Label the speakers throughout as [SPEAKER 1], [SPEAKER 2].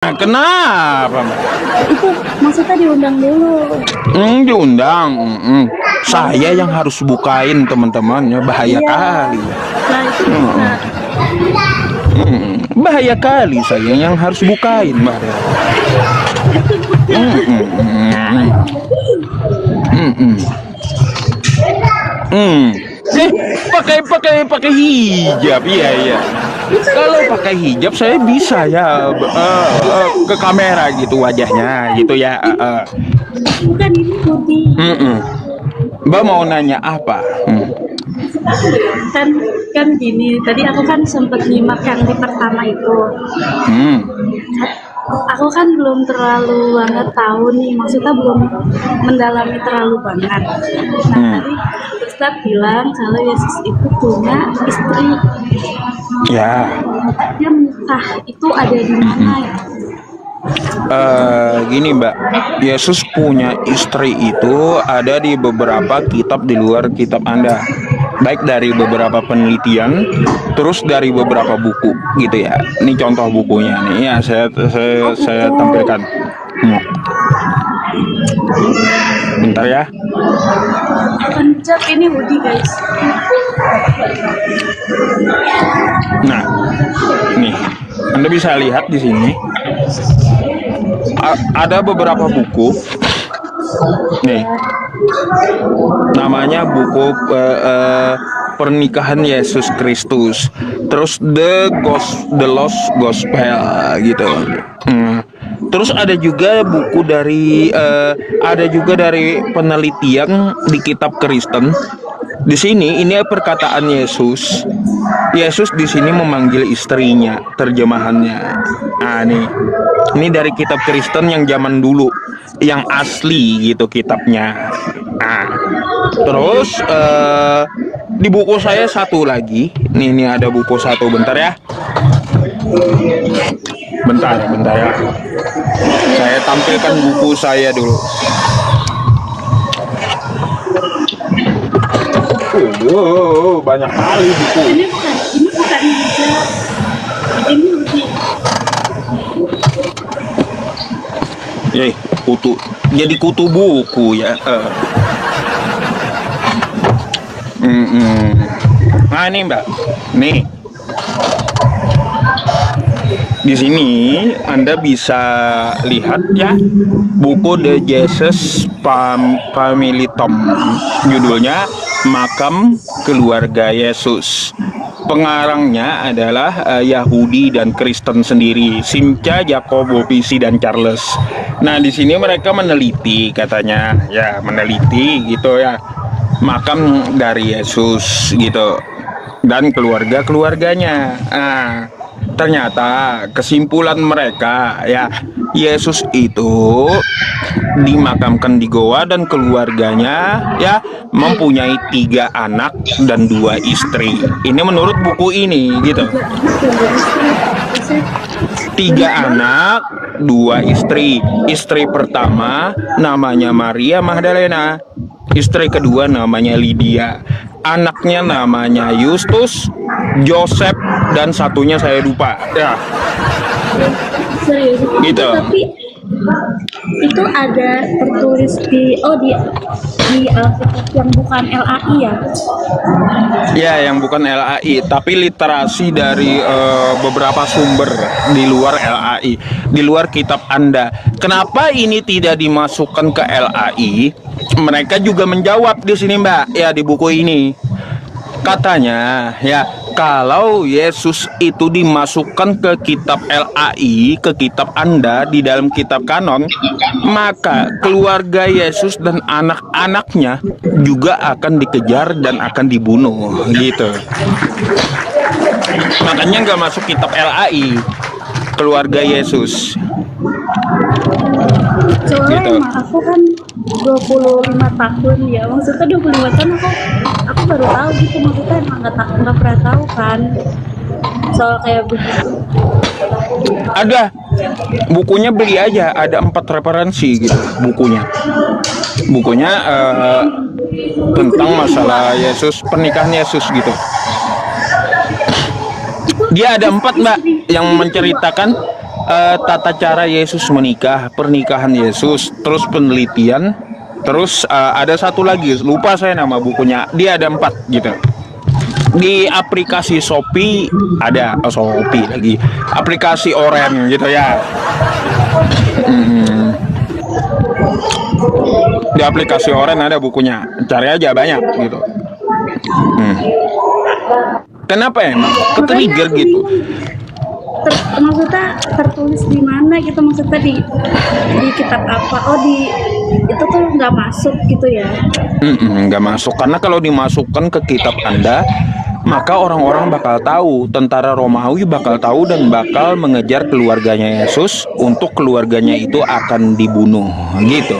[SPEAKER 1] Nah, kenapa, Mbak?
[SPEAKER 2] Itu maksudnya diundang dulu.
[SPEAKER 1] Diundang. Saya yang harus bukain teman-temannya, bahaya
[SPEAKER 2] Iya.
[SPEAKER 1] kali.
[SPEAKER 2] Nah, itu benar.
[SPEAKER 1] Bahaya kali saya yang harus bukain, Mbak. Pakai hijab, iya. Kalau pakai hijab saya bisa ya ke kamera gitu wajahnya gitu ya.
[SPEAKER 2] Bukan ini putih.
[SPEAKER 1] Mbak mau nanya apa?
[SPEAKER 2] Kan gini, tadi aku kan sempat nyimak yang di pertama itu. Aku kan belum terlalu banget tahu nih, maksudnya belum mendalami terlalu banget. Nah, tadi Ustadz bilang kalau Yesus itu punya istri.
[SPEAKER 1] Ya.
[SPEAKER 2] Dia menikah itu ada di mana ya?
[SPEAKER 1] Gini Mbak, Yesus punya istri itu ada di beberapa kitab di luar kitab Anda, baik dari beberapa penelitian, terus dari beberapa buku gitu ya. Ini contoh bukunya nih ya, saya tampilkan. Bentar ya.
[SPEAKER 2] Pencet ini Budi guys.
[SPEAKER 1] Nah, nih Anda bisa lihat di sini. Ada beberapa buku nih, namanya buku pernikahan Yesus Kristus, terus The Lost Gospel gitu. Terus ada juga buku dari penelitian di kitab Kristen. Di sini ini perkataan Yesus. Yesus di sini memanggil istrinya, terjemahannya. Nah, ini dari kitab Kristen yang zaman dulu, yang asli gitu kitabnya. Nah, terus di buku saya satu lagi. Ini ada buku satu, bentar ya. Bentar ya. Saya tampilkan buku saya dulu. Banyak kali buku.
[SPEAKER 2] Ini bukan hijab. Ini Budi.
[SPEAKER 1] Kutu. Jadi kutu buku ya. Nah ini Mbak, nih di sini Anda bisa lihat ya buku The Jesus Family Tomb, judulnya Makam Keluarga Yesus. Pengarangnya adalah Yahudi dan Kristen sendiri, Simcha, Jacobo, Pisi, dan Charles. Nah di sini mereka meneliti, katanya ya meneliti gitu ya, makam dari Yesus gitu dan keluarganya. Ternyata kesimpulan mereka ya, Yesus itu dimakamkan di goa dan keluarganya ya mempunyai 3 anak dan 2 istri. Ini menurut buku ini gitu. 3 anak, 2 istri. Istri pertama namanya Maria Magdalena. Istri kedua namanya Lydia. Anaknya namanya Justus, Joseph, dan satunya saya lupa. Ya.
[SPEAKER 2] Serius.
[SPEAKER 1] Gitu.
[SPEAKER 2] Tapi itu ada tertulis di Alkitab yang bukan LAI ya?
[SPEAKER 1] Ya, yang bukan LAI, tapi literasi dari beberapa sumber di luar LAI, di luar kitab Anda. Kenapa ini tidak dimasukkan ke LAI? Mereka juga menjawab di sini, Mbak, ya di buku ini. Katanya, ya, kalau Yesus itu dimasukkan ke kitab LAI, ke kitab Anda di dalam kitab kanon, maka keluarga Yesus dan anak-anaknya juga akan dikejar dan akan dibunuh, gitu. Makanya nggak masuk kitab LAI, keluarga Yesus.
[SPEAKER 2] Soalnya
[SPEAKER 1] Gitu.
[SPEAKER 2] emang aku kan 25 tahun ya, maksudnya 25 tahun aku baru tahu gitu, maksudnya emang nggak pernah tahu kan soal kayak begitu.
[SPEAKER 1] Ada bukunya, beli aja, ada 4 referensi gitu bukunya tentang masalah Yesus, pernikahan Yesus gitu. Dia ada 4 Mbak yang menceritakan tata cara Yesus menikah, pernikahan Yesus, terus penelitian, terus ada satu lagi, lupa saya nama bukunya. Dia ada 4 gitu. Di aplikasi Shopee ada, Shopee lagi, aplikasi Oren gitu ya. Di aplikasi Oren ada bukunya, cari aja banyak gitu. Kenapa emang ketrigger gitu?
[SPEAKER 2] Maksudnya tertulis di mana gitu, maksudnya di kitab apa? Oh, di itu tuh nggak masuk gitu ya?
[SPEAKER 1] Nggak masuk, karena kalau dimasukkan ke kitab Anda, maka orang-orang bakal tahu, tentara Romawi bakal tahu dan bakal mengejar keluarganya Yesus untuk keluarganya itu akan dibunuh gitu.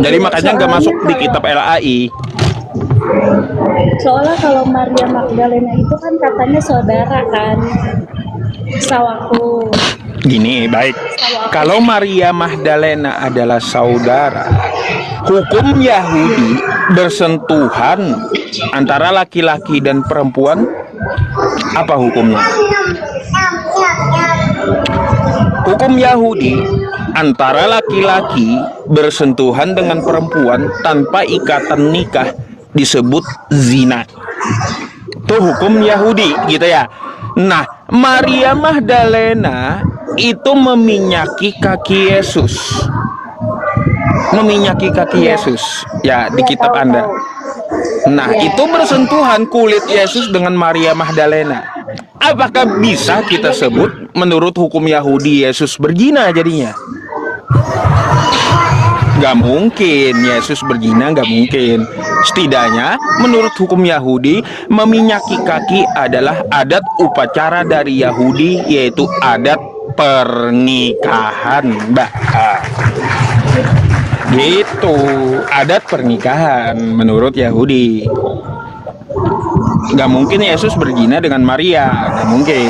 [SPEAKER 1] Jadi makanya nggak masuk di kitab LAI.
[SPEAKER 2] Soalnya kalau Maria Magdalena itu kan katanya saudara kan, sawaku.
[SPEAKER 1] Gini, baik. Kalau Maria Magdalena adalah saudara, hukum Yahudi bersentuhan antara laki-laki dan perempuan, apa hukumnya? Hukum Yahudi antara laki-laki bersentuhan dengan perempuan tanpa ikatan nikah disebut zina. Itu hukum Yahudi gitu ya. Nah, Maria Magdalena itu meminyaki kaki Yesus. Meminyaki kaki Yesus ya di kitab Anda. Nah, itu bersentuhan kulit Yesus dengan Maria Magdalena. Apakah bisa kita sebut menurut hukum Yahudi Yesus berzina jadinya? Gak mungkin Yesus berzina, gak mungkin. Setidaknya menurut hukum Yahudi, meminyaki kaki adalah adat upacara dari Yahudi, yaitu adat pernikahan, Mbak. Gitu, adat pernikahan menurut Yahudi. Gak mungkin Yesus berzina dengan Maria, gak mungkin.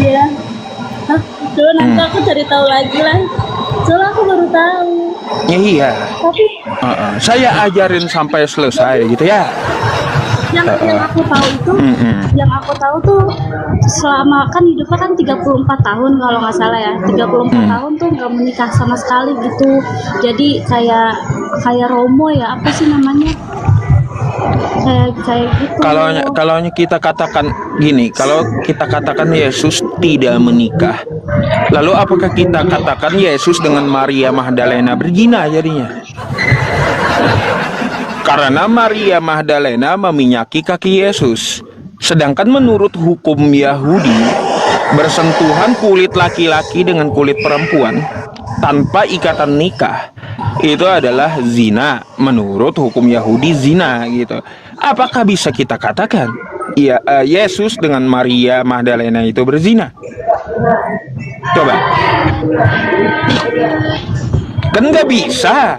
[SPEAKER 2] Iya. Hah? Coba nanti aku cari tahu lagi lah. Soalnya aku baru tahu.
[SPEAKER 1] Ya, iya.
[SPEAKER 2] Tapi
[SPEAKER 1] saya ajarin sampai selesai gitu ya.
[SPEAKER 2] yang aku tahu itu, yang aku tahu tuh selama kan hidupnya kan 34 tahun kalau nggak salah ya. 34 tahun tuh nggak menikah sama sekali gitu. Jadi kayak Romo ya, apa sih namanya? Kayak gitu.
[SPEAKER 1] Kalau kita katakan gini, kalau kita katakan Yesus tidak menikah, lalu apakah kita katakan Yesus dengan Maria Magdalena berzina jadinya? Karena Maria Magdalena meminyaki kaki Yesus. Sedangkan menurut hukum Yahudi, bersentuhan kulit laki-laki dengan kulit perempuan tanpa ikatan nikah itu adalah zina. Menurut hukum Yahudi zina gitu. Apakah bisa kita katakan ya Yesus dengan Maria Magdalena itu berzina? Coba. Kan nggak bisa.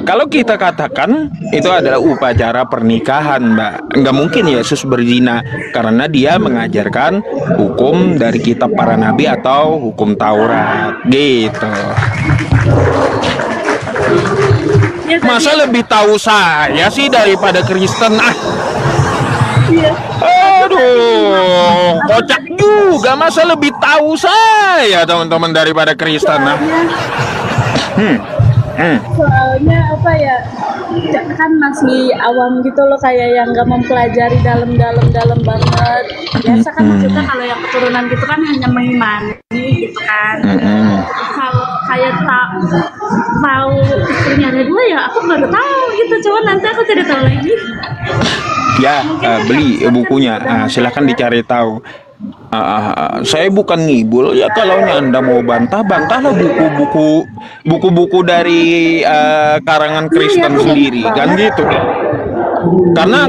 [SPEAKER 1] Kalau kita katakan itu adalah upacara pernikahan, Mbak, nggak mungkin Yesus berzina karena dia mengajarkan hukum dari kitab para nabi atau hukum Taurat gitu. Masa lebih tahu saya sih daripada Kristen? Aduh, kocak juga. Masa lebih tahu saya teman-teman daripada Kristen?
[SPEAKER 2] Soalnya apa ya, kan masih awam gitu loh, kayak yang nggak mempelajari dalam banget. Biasa kan maksudnya kalau yang keturunan gitu kan hanya mengimani gitu kan. Kalau kayak tahu istrinya ada 2 ya aku baru tahu gitu. Cuma nanti aku tidak tahu lagi.
[SPEAKER 1] Ya, beli bukunya. Silahkan dicari tahu. Saya bukan ngibul ya. Kalau Anda mau bantahlah buku-buku dari karangan Kristen sendiri kan gitu. Karena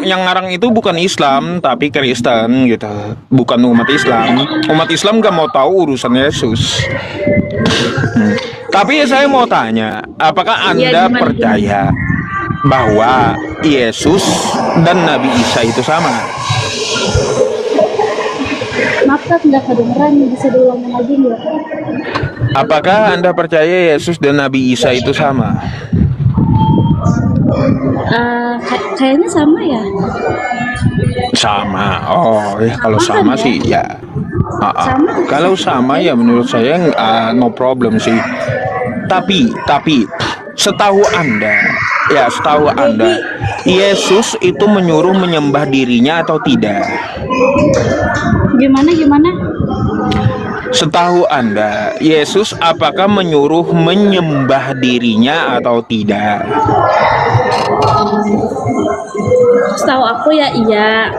[SPEAKER 1] yang ngarang itu bukan Islam tapi Kristen gitu, bukan umat Islam. Umat Islam gak mau tahu urusan Yesus. Tapi saya mau tanya, apakah Anda percaya bahwa Yesus dan Nabi Isa itu sama?
[SPEAKER 2] Maaf, nggak kedengeran, bisa diulangin lagi nggak?
[SPEAKER 1] Apakah Anda percaya Yesus dan Nabi Isa itu sama?
[SPEAKER 2] Kayaknya sama ya.
[SPEAKER 1] Sama. Oh ya, kalau sama
[SPEAKER 2] Sama kan
[SPEAKER 1] sih ya.
[SPEAKER 2] Sama.
[SPEAKER 1] Kalau sama ya menurut saya no problem sih. Tapi setahu Anda, ya setahu Anda, Yesus itu menyuruh menyembah dirinya atau tidak?
[SPEAKER 2] Gimana gimana?
[SPEAKER 1] Setahu Anda, Yesus apakah menyuruh menyembah dirinya atau tidak?
[SPEAKER 2] Setahu aku ya iya.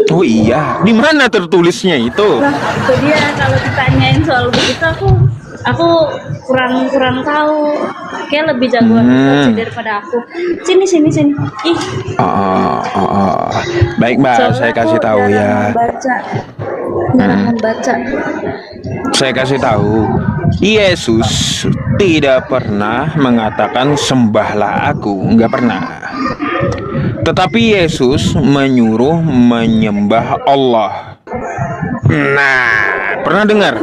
[SPEAKER 1] Oh iya, di mana tertulisnya itu?
[SPEAKER 2] Nah, itu dia kalau ditanyain soal begitu aku kurang tahu. Kayak lebih jagoan sih daripada aku. Sini. Ih,
[SPEAKER 1] Baik Mbak,
[SPEAKER 2] soalnya
[SPEAKER 1] saya
[SPEAKER 2] aku
[SPEAKER 1] kasih tahu ya.
[SPEAKER 2] Jarang membaca.
[SPEAKER 1] Saya kasih tahu, Yesus tidak pernah mengatakan sembahlah aku, nggak pernah. Tetapi Yesus menyuruh menyembah Allah. Nah, pernah dengar?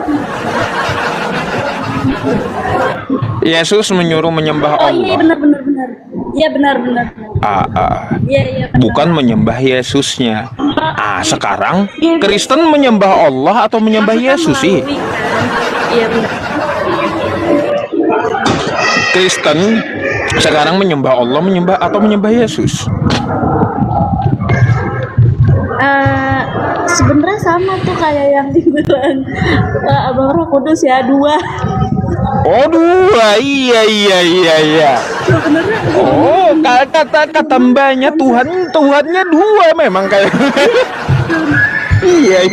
[SPEAKER 1] Yesus menyuruh menyembah
[SPEAKER 2] Oh iya
[SPEAKER 1] Allah.
[SPEAKER 2] benar. Iya benar. Iya.
[SPEAKER 1] Bukan menyembah Yesusnya. Sekarang Kristen menyembah Allah atau menyembah Yesus sih?
[SPEAKER 2] Iya benar.
[SPEAKER 1] Kristen sekarang menyembah Allah, menyembah Yesus.
[SPEAKER 2] Sebenarnya sama tuh kayak yang dibilang Abang Roh Kudus ya, dua.
[SPEAKER 1] Oh dua, iya.
[SPEAKER 2] Sebenarnya
[SPEAKER 1] Oh kata mbaknya Tuhannya dua memang kayak. Iya.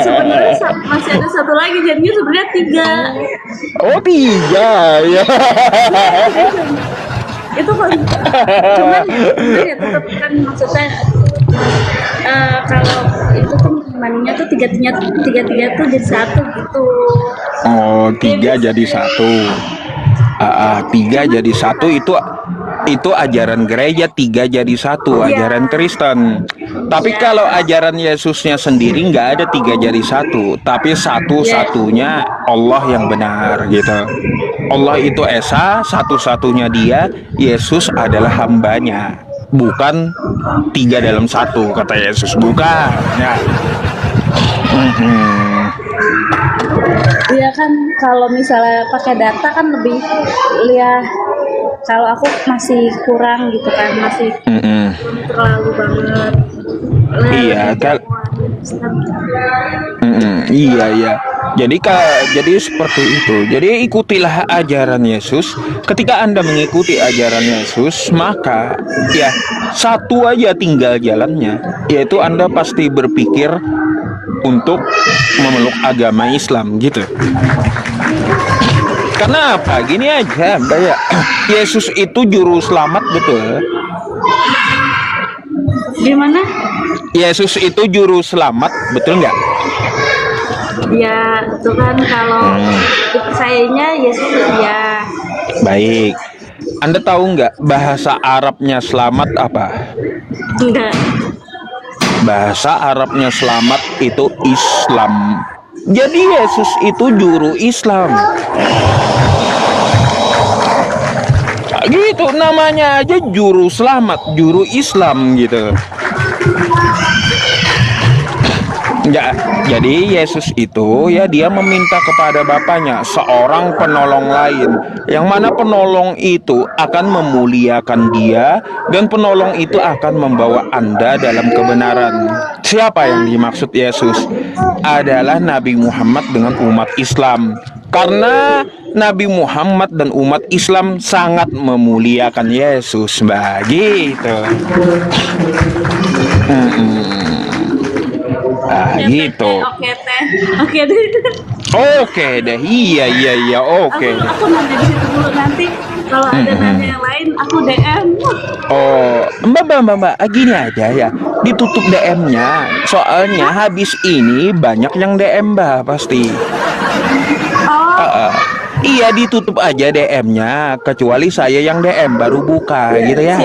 [SPEAKER 2] sebenarnya masih ada satu lagi, jadinya sebenarnya tiga.
[SPEAKER 1] Oh tiga ya.
[SPEAKER 2] Itu kan cuman ya tetap kan maksudnya kalau itu kan imannya tuh tiga tuh jadi satu gitu.
[SPEAKER 1] Oh tiga jadi satu. Tiga jadi satu itu ajaran gereja, tiga jadi satu ajaran Kristen. Tapi kalau ajaran Yesusnya sendiri nggak ada tiga jadi satu, tapi satu-satunya Allah yang benar gitu. Allah itu Esa, satu-satunya Dia. Yesus adalah hambanya, bukan tiga dalam satu kata Yesus, bukan ya.
[SPEAKER 2] Iya kan, kalau misalnya pakai data kan lebih lihat. Kalau aku masih kurang gitu kan, masih terlalu banget.
[SPEAKER 1] Iya kan. Iya. Jadi seperti itu. Jadi ikutilah ajaran Yesus. Ketika Anda mengikuti ajaran Yesus, maka ya satu aja tinggal jalannya, yaitu Anda pasti berpikir untuk memeluk agama Islam gitu. Karena apa? Gini aja, Mbak ya. Yesus itu juru selamat, betul?
[SPEAKER 2] Gimana?
[SPEAKER 1] Yesus itu juru selamat, betul nggak?
[SPEAKER 2] Ya, itu kan kalau dipercayainya Yesus ya.
[SPEAKER 1] Baik. Anda tahu nggak bahasa Arabnya selamat apa?
[SPEAKER 2] Enggak.
[SPEAKER 1] Bahasa Arabnya selamat itu Islam. Jadi Yesus itu juru Islam. Gitu namanya aja juru selamat, juru Islam gitu. Ya, jadi Yesus itu ya dia meminta kepada Bapaknya seorang penolong lain, yang mana penolong itu akan memuliakan dia dan penolong itu akan membawa Anda dalam kebenaran. Siapa yang dimaksud Yesus? Adalah Nabi Muhammad dengan umat Islam. Karena Nabi Muhammad dan umat Islam sangat memuliakan Yesus, begitu. Gitu. Oke deh. Iya. Oke.
[SPEAKER 2] Aku nanti di situ dulu, nanti kalau ada nanya yang lain aku DM.
[SPEAKER 1] Oh, Mbak, gini aja ya. Ditutup DM-nya. Soalnya habis ini banyak yang DM Mbak pasti. Iya, ditutup aja DM-nya, kecuali saya yang DM baru buka gitu ya.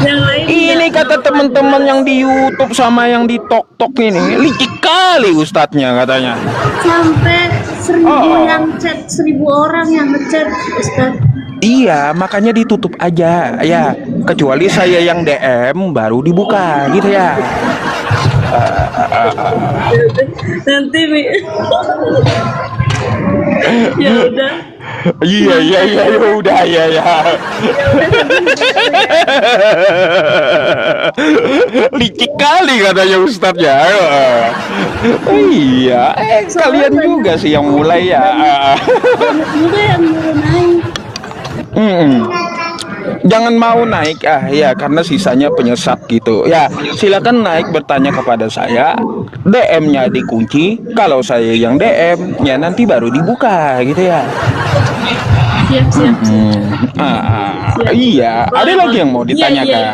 [SPEAKER 2] Yang lain
[SPEAKER 1] Ini kata teman-teman yang di YouTube sama yang di TokTok ini licik kali ustadznya katanya.
[SPEAKER 2] sampai 1000 yang chat, 1000 orang yang ngechat Ustaz.
[SPEAKER 1] Iya, makanya ditutup aja ya. Kecuali saya yang DM baru dibuka gitu ya.
[SPEAKER 2] Nanti ya udah.
[SPEAKER 1] Iya iya iya ya udah ya ya. Licik kali katanya Ustadz ya. Iya, kalian juga sih yang mulai ya.
[SPEAKER 2] Banyak juga yang baru naik.
[SPEAKER 1] Mm-mm. Jangan mau naik ya karena sisanya penyesat gitu ya. Silakan naik bertanya kepada saya. DM-nya dikunci. Kalau saya yang DM ya nanti baru dibuka gitu ya.
[SPEAKER 2] Siap.
[SPEAKER 1] Iya, ada lagi yang mau
[SPEAKER 2] Iya,
[SPEAKER 1] ditanyakan.
[SPEAKER 2] iya.